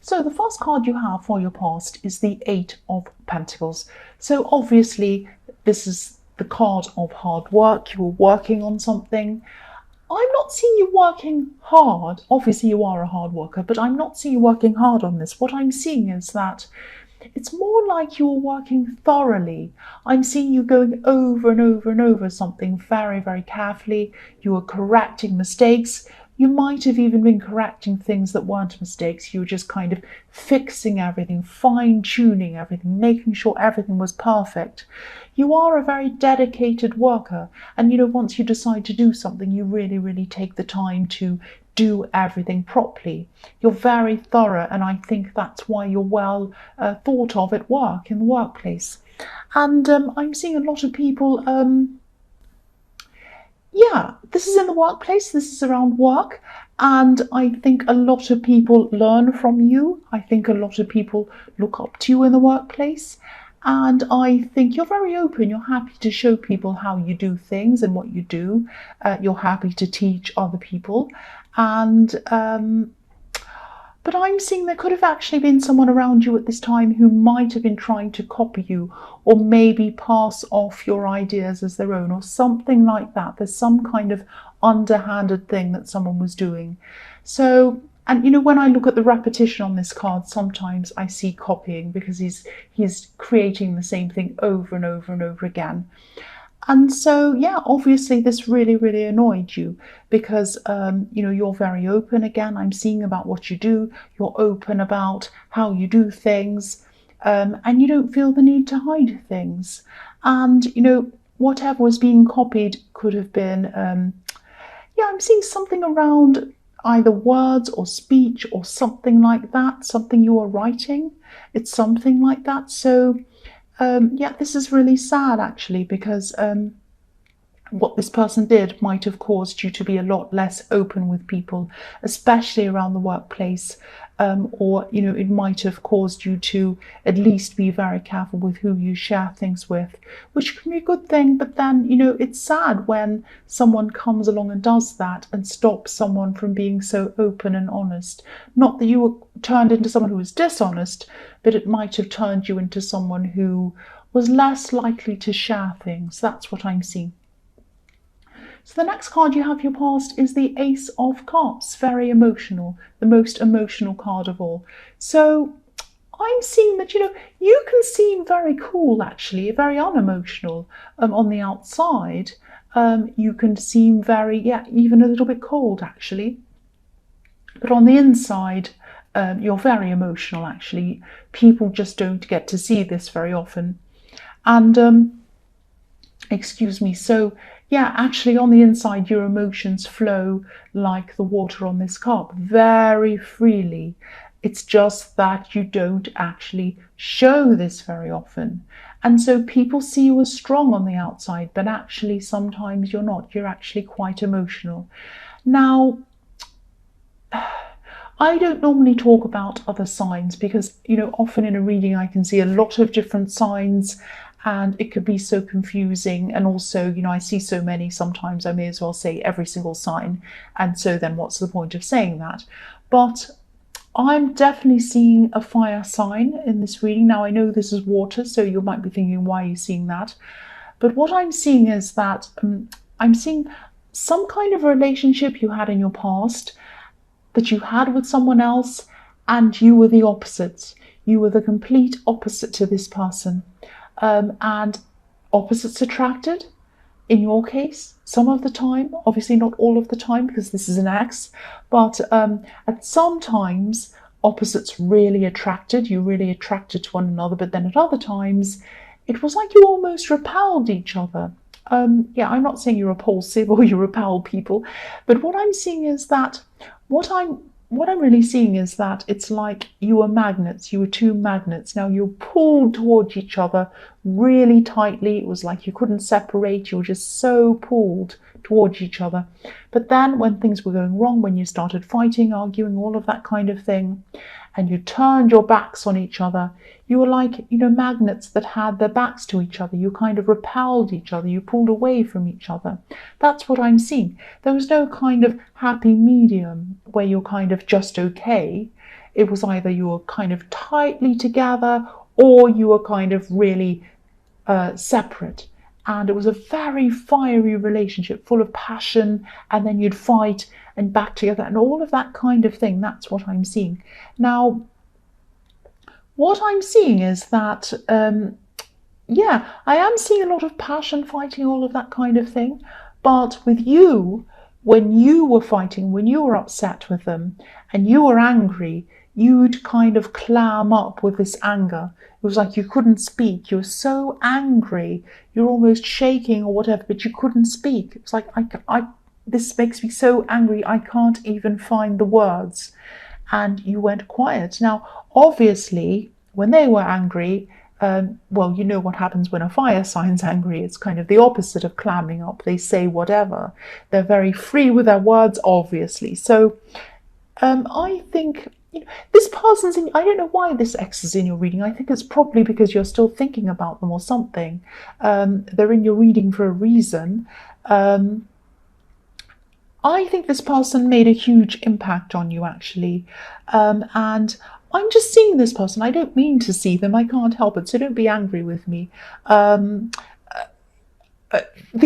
So the first card you have for your past is the Eight of Pentacles. So obviously this is the card of hard work. You were working on something. I'm not seeing you working hard. Obviously you are a hard worker, but I'm not seeing you working hard on this. What I'm seeing is that it's more like you're working thoroughly. I'm seeing you going over and over and over something very, very carefully. You are correcting mistakes. You might have even been correcting things that weren't mistakes. You were just kind of fixing everything, fine-tuning everything, making sure everything was perfect. You are a very dedicated worker. And, once you decide to do something, you really, really take the time to do everything properly. You're very thorough, and I think that's why you're well thought of at work, in the workplace. And I'm seeing a lot of people, this is in the workplace, this is around work, and I think a lot of people learn from you. I think a lot of people look up to you in the workplace. And I think you're very open. You're happy to show people how you do things and what you do. You're happy to teach other people. And but I'm seeing there could have actually been someone around you at this time who might have been trying to copy you, or maybe pass off your ideas as their own, or something like that. There's some kind of underhanded thing that someone was doing. So, and when I look at the repetition on this card, sometimes I see copying, because he's creating the same thing over and over and over again. And so, obviously this really, really annoyed you, because, you're very open again. I'm seeing about what you do. You're open about how you do things, and you don't feel the need to hide things. And, whatever was being copied could have been, I'm seeing something around either words or speech or something like that, something you are writing. It's something like that. So, this is really sad, actually, because what this person did might have caused you to be a lot less open with people, especially around the workplace, or it might have caused you to at least be very careful with who you share things with, which can be a good thing. But then, it's sad when someone comes along and does that and stops someone from being so open and honest. Not that you were turned into someone who was dishonest, but it might have turned you into someone who was less likely to share things. That's what I'm seeing. So the next card you have your past is the Ace of Cups. Very emotional, the most emotional card of all. So I'm seeing that, you can seem very cool, actually, very unemotional on the outside. You can seem very, even a little bit cold, actually. But on the inside, you're very emotional, actually. People just don't get to see this very often. And, so actually on the inside, your emotions flow like the water on this cup, very freely. It's just that you don't actually show this very often. And so people see you as strong on the outside, but actually sometimes you're not. You're actually quite emotional. Now, I don't normally talk about other signs because, often in a reading I can see a lot of different signs, and it could be so confusing. And also, I see so many, sometimes I may as well say every single sign. And so then what's the point of saying that? But I'm definitely seeing a fire sign in this reading. Now, I know this is water, so you might be thinking, why are you seeing that? But what I'm seeing is that I'm seeing some kind of relationship you had in your past that you had with someone else, and you were the opposite. You were the complete opposite to this person. And opposites attracted, in your case, some of the time, obviously not all of the time because this is an ex, but at some times opposites really attracted, you really attracted to one another, but then at other times it was like you almost repelled each other. I'm not saying you're repulsive or you repel people, but what I'm seeing is that what I'm really seeing is that it's like you were magnets. You were two magnets. Now you're pulled towards each other really tightly. It was like you couldn't separate. You were just so pulled towards each other. But then when things were going wrong, when you started fighting, arguing, all of that kind of thing, and you turned your backs on each other, you were like, magnets that had their backs to each other. You kind of repelled each other. You pulled away from each other. That's what I'm seeing. There was no kind of happy medium where you're kind of just okay. it was either you were kind of tightly together or you were kind of really separate. And it was a very fiery relationship, full of passion, and then you'd fight and back together and all of that kind of thing. That's what I'm seeing. Now, what I'm seeing is that, yeah, I am seeing a lot of passion, fighting, all of that kind of thing. But with you, when you were fighting, when you were upset with them and you were angry, you'd kind of clam up with this anger. It was like you couldn't speak. You were so angry. You're almost shaking or whatever, but you couldn't speak. It's like, this makes me so angry, I can't even find the words. And you went quiet. Now, obviously, when they were angry, well, you know what happens when a fire sign's angry. It's kind of the opposite of clamming up. They say whatever. They're very free with their words, obviously. So I think, this person's in, I don't know why this X is in your reading. I think it's probably because you're still thinking about them or something. They're in your reading for a reason. I think this person made a huge impact on you, actually. And I'm just seeing this person. I don't mean to see them. I can't help it. So don't be angry with me. The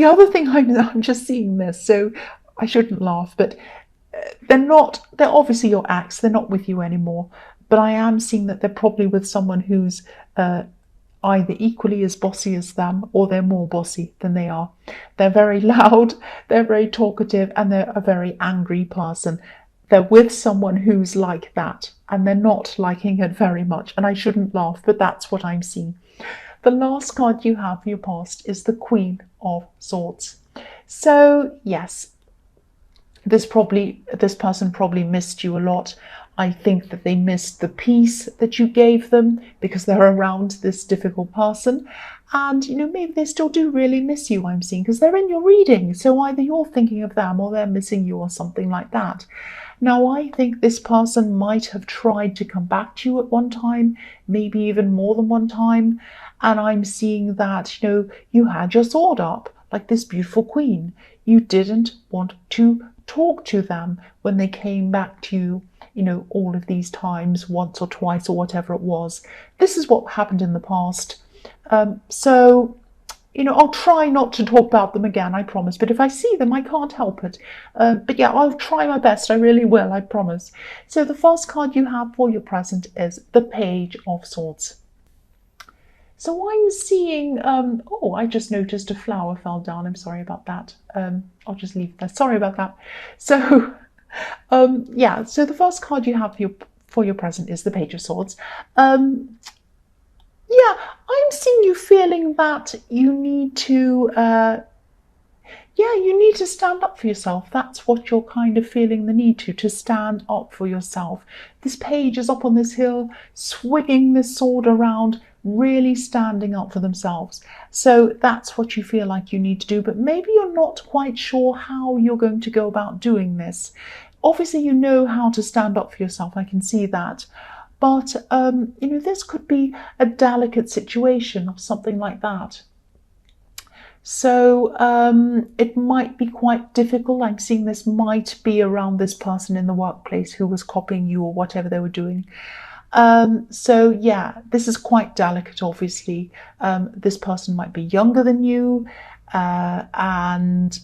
other thing, I'm just seeing this, so I shouldn't laugh, but they're obviously your ex. They're not with you anymore. But I am seeing that they're probably with someone who's either equally as bossy as them or they're more bossy than they are. They're very loud, they're very talkative, and they're a very angry person. They're with someone who's like that, and they're not liking it very much. And I shouldn't laugh, but that's what I'm seeing. The last card you have for your past is the Queen of Swords. So yes, this person probably missed you a lot. I think that they missed the peace that you gave them because they're around this difficult person. And, maybe they still do really miss you, I'm seeing, because they're in your reading. So either you're thinking of them or they're missing you or something like that. Now, I think this person might have tried to come back to you at one time, maybe even more than one time. And I'm seeing that, you had your sword up like this beautiful queen. You didn't want to talk to them when they came back to you, all of these times, once or twice or whatever it was. This is what happened in the past. So I'll try not to talk about them again, I promise. But if I see them, I can't help it. But yeah, I'll try my best. I really will, I promise. So the first card you have for your present is the Page of Swords. So I'm seeing, I just noticed a flower fell down. I'm sorry about that. I'll just leave it there. Sorry about that. So, yeah, so the first card you have for your present is the Page of Swords. Yeah, I'm seeing you feeling that you need to, you need to stand up for yourself. That's what you're kind of feeling the need to stand up for yourself. This page is up on this hill, swinging this sword around, really standing up for themselves. So that's what you feel like you need to do, but maybe you're not quite sure how you're going to go about doing this. Obviously, you know how to stand up for yourself. I can see that. But, this could be a delicate situation or something like that. So it might be quite difficult. I'm seeing this might be around this person in the workplace who was copying you or whatever they were doing. So yeah, this is quite delicate, obviously. This person might be younger than you, and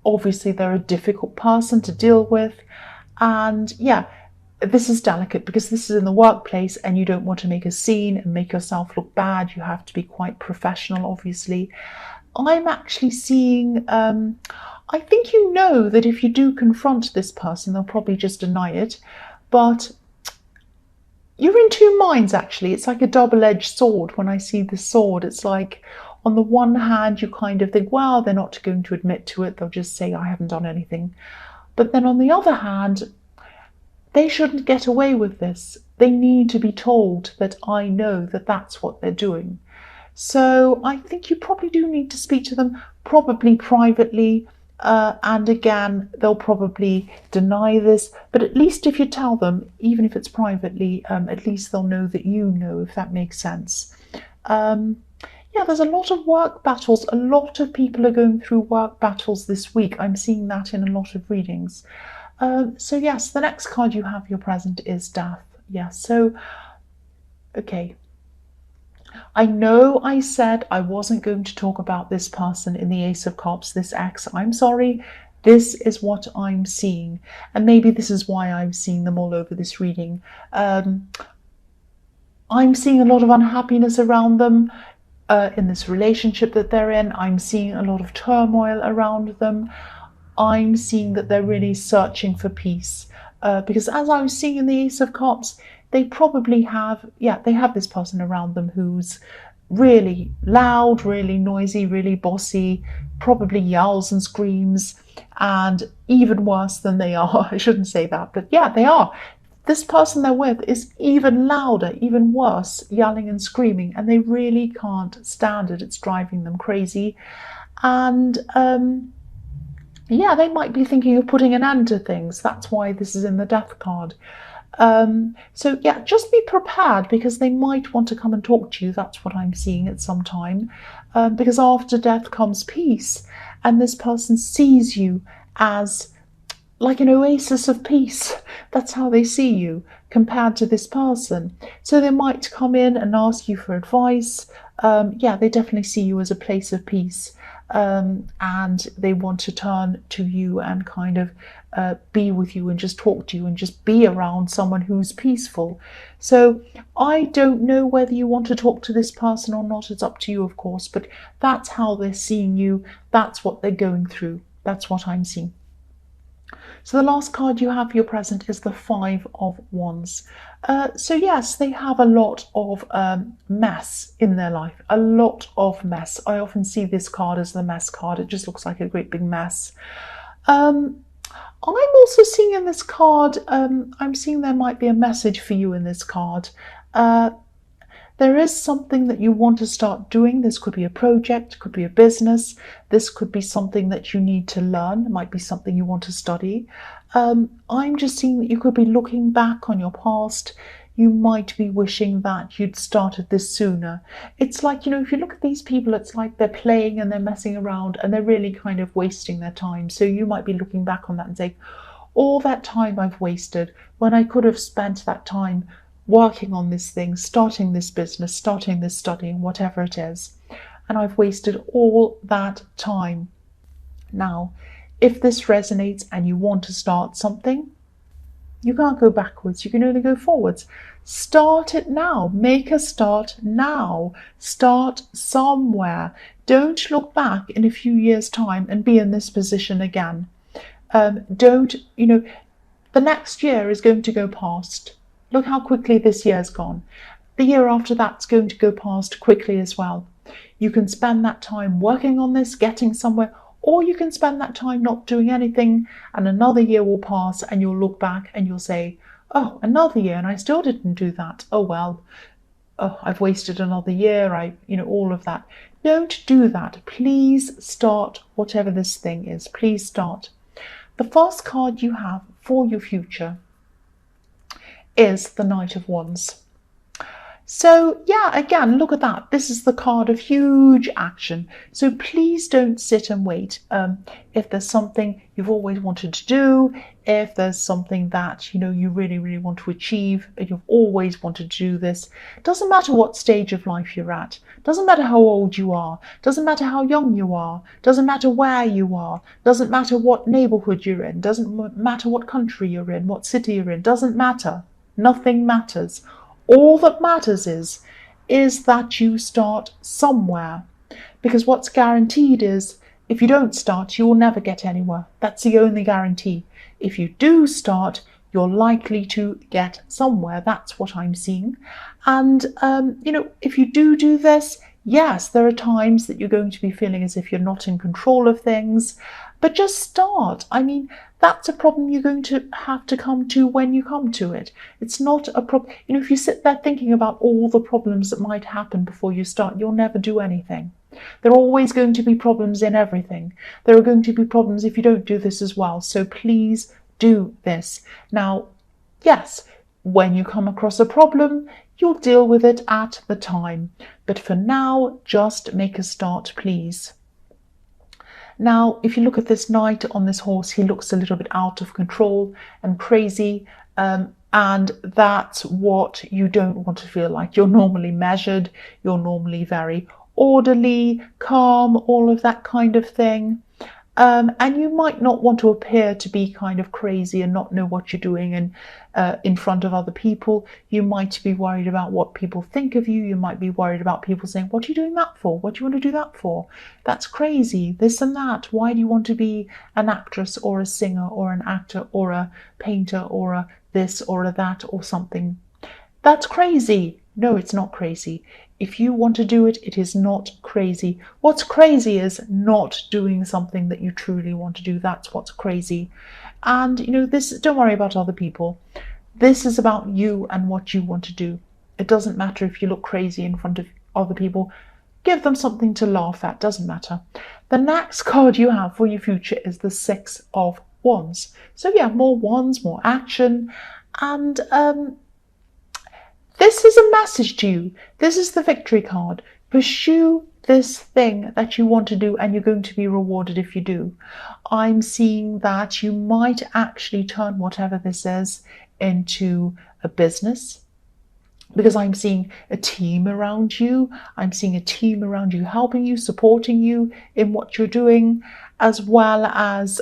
obviously they're a difficult person to deal with. And yeah, this is delicate because this is in the workplace and you don't want to make a scene and make yourself look bad. You have to be quite professional, obviously. I'm actually seeing, I think you know that if you do confront this person, they'll probably just deny it. But you're in two minds, actually. It's like a double-edged sword. When I see the sword, it's like, on the one hand, you kind of think, well, they're not going to admit to it. They'll just say, I haven't done anything. But then on the other hand, they shouldn't get away with this. They need to be told that I know that that's what they're doing. So I think you probably do need to speak to them, probably privately. And again, they'll probably deny this. But at least if you tell them, even if it's privately, at least they'll know that you know, if that makes sense. Yeah, there's a lot of work battles. A lot of people are going through work battles this week. I'm seeing that in a lot of readings. So yes, the next card you have your present is Death. Yeah, so, okay. I know I said I wasn't going to talk about this person in the Ace of Cups, this ex. I'm sorry. This is what I'm seeing. And maybe this is why I'm seeing them all over this reading. Um, I'm seeing a lot of unhappiness around them in this relationship that they're in. I'm seeing a lot of turmoil around them. I'm seeing that they're really searching for peace. Because as I was seeing in the Ace of Cups, they probably have, yeah, they have this person around them who's really loud, really noisy, really bossy, probably yells and screams, and even worse than they are. I shouldn't say that, but yeah, they are. This person they're with is even louder, even worse, yelling and screaming, and they really can't stand it. It's driving them crazy. And yeah, they might be thinking of putting an end to things. That's why this is in the death card. So yeah, just be prepared because they might want to come and talk to you. That's what I'm seeing at some time. Because after death comes peace, and this person sees you as like an oasis of peace. That's how they see you compared to this person. So they might come in and ask you for advice. Yeah, they definitely see you as a place of peace. And they want to turn to you and kind of be with you and just talk to you and just be around someone who's peaceful. So I don't know whether you want to talk to this person or not. It's up to you, of course, but that's how they're seeing you. That's what they're going through. That's what I'm seeing. So the last card you have for your present is the Five of Wands. So yes, they have a lot of mess in their life, a lot of mess. I often see this card as the mess card. It just looks like a great big mess. I'm also seeing in this card, I'm seeing there might be a message for you in this card. There is something that you want to start doing. This could be a project, could be a business. This could be something that you need to learn. It might be something you want to study. I'm just seeing that you could be looking back on your past. You might be wishing that you'd started this sooner. It's like, if you look at these people, it's like they're playing and they're messing around and they're really kind of wasting their time. So you might be looking back on that and saying, all that time I've wasted when I could have spent that time working on this thing, starting this business, starting this studying, whatever it is. And I've wasted all that time. Now, if this resonates and you want to start something, you can't go backwards, you can only go forwards. Start it now. Make a start now. Start somewhere. Don't look back in a few years' time and be in this position again. The next year is going to go past. Look how quickly this year's gone. The year after that's going to go past quickly as well. You can spend that time working on this, getting somewhere, or you can spend that time not doing anything and another year will pass and you'll look back and you'll say, oh, another year and I still didn't do that. Oh, well, I've wasted another year. All of that. Don't do that. Please start whatever this thing is. Please start. The first card you have for your future is the Knight of Wands. So yeah, again, look at that. This is the card of huge action. So please don't sit and wait. If there's something you've always wanted to do, if there's something that you really, really want to achieve, and you've always wanted to do this, doesn't matter what stage of life you're at, doesn't matter how old you are, doesn't matter how young you are, doesn't matter where you are, doesn't matter what neighborhood you're in, doesn't matter what country you're in, what city you're in, doesn't matter. Nothing matters. All that matters is that you start somewhere. Because what's guaranteed is if you don't start, you will never get anywhere. That's the only guarantee. If you do start, you're likely to get somewhere. That's what I'm seeing. And, if you do this, yes, there are times that you're going to be feeling as if you're not in control of things, but just start. That's a problem you're going to have to come to when you come to it. It's not a problem. If you sit there thinking about all the problems that might happen before you start, you'll never do anything. There are always going to be problems in everything. There are going to be problems if you don't do this as well. So please do this. Now, yes, when you come across a problem, you'll deal with it at the time. But for now, just make a start, please. Now, if you look at this knight on this horse, he looks a little bit out of control and crazy. And And that's what you don't want to feel like. You're normally measured, you're normally very orderly, calm, all of that kind of thing. And you might not want to appear to be kind of crazy and not know what you're doing and in front of other people. You might be worried about what people think of you. You might be worried about people saying, what are you doing that for? What do you want to do that for? That's crazy, this and that. Why do you want to be an actress or a singer or an actor or a painter or a this or a that or something? That's crazy. No, it's not crazy. If you want to do it, it is not crazy. What's crazy is not doing something that you truly want to do. That's what's crazy. And, this, don't worry about other people. This is about you and what you want to do. It doesn't matter if you look crazy in front of other people. Give them something to laugh at. Doesn't matter. The next card you have for your future is the Six of Wands. So yeah, more wands, more action. And this is a message to you. This is the victory card. Pursue this thing that you want to do, and you're going to be rewarded if you do. I'm seeing that you might actually turn whatever this is into a business, because I'm seeing a team around you. I'm seeing a team around you helping you, supporting you in what you're doing, as well as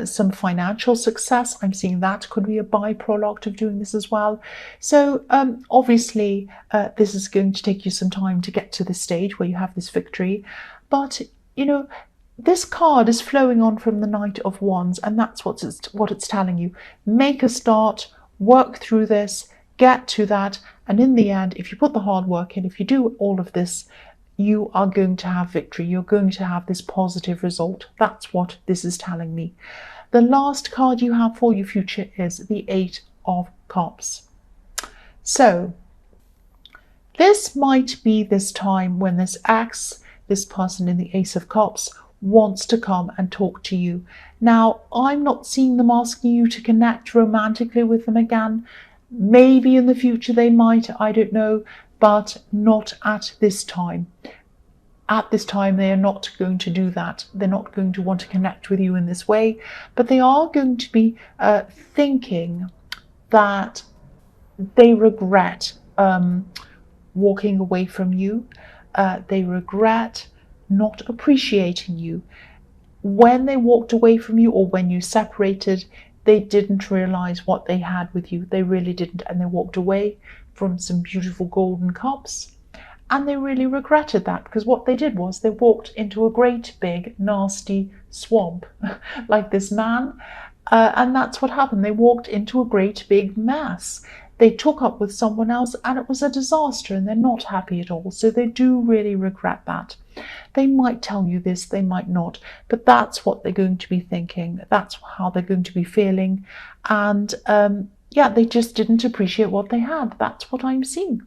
some financial success. I'm seeing that could be a byproduct of doing this as well. So obviously this is going to take you some time to get to the stage where you have this victory, but this card is flowing on from the Knight of Wands, and that's what it's telling you. Make a start, work through this, get to that, and in the end, if you put the hard work in, if you do all of this, you are going to have victory. You're going to have this positive result. That's what this is telling me. The last card you have for your future is the Eight of Cups. So this might be this time when this person in the Ace of Cups, wants to come and talk to you. Now, I'm not seeing them asking you to connect romantically with them again. Maybe in the future they might, I don't know, but not at this time. At this time, they are not going to do that. They're not going to want to connect with you in this way, but they are going to be thinking that they regret walking away from you. They regret not appreciating you. When they walked away from you, or when you separated, they didn't realize what they had with you. They really didn't, and they walked away from some beautiful golden cups, and they really regretted that, because what they did was they walked into a great big nasty swamp like this man, and that's what happened. They walked into a great big mess. They took up with someone else, and it was a disaster, and they're not happy at all. So they do really regret that. They might tell you this, they might not, but that's what they're going to be thinking. That's how they're going to be feeling. And yeah, they just didn't appreciate what they had. That's what I'm seeing.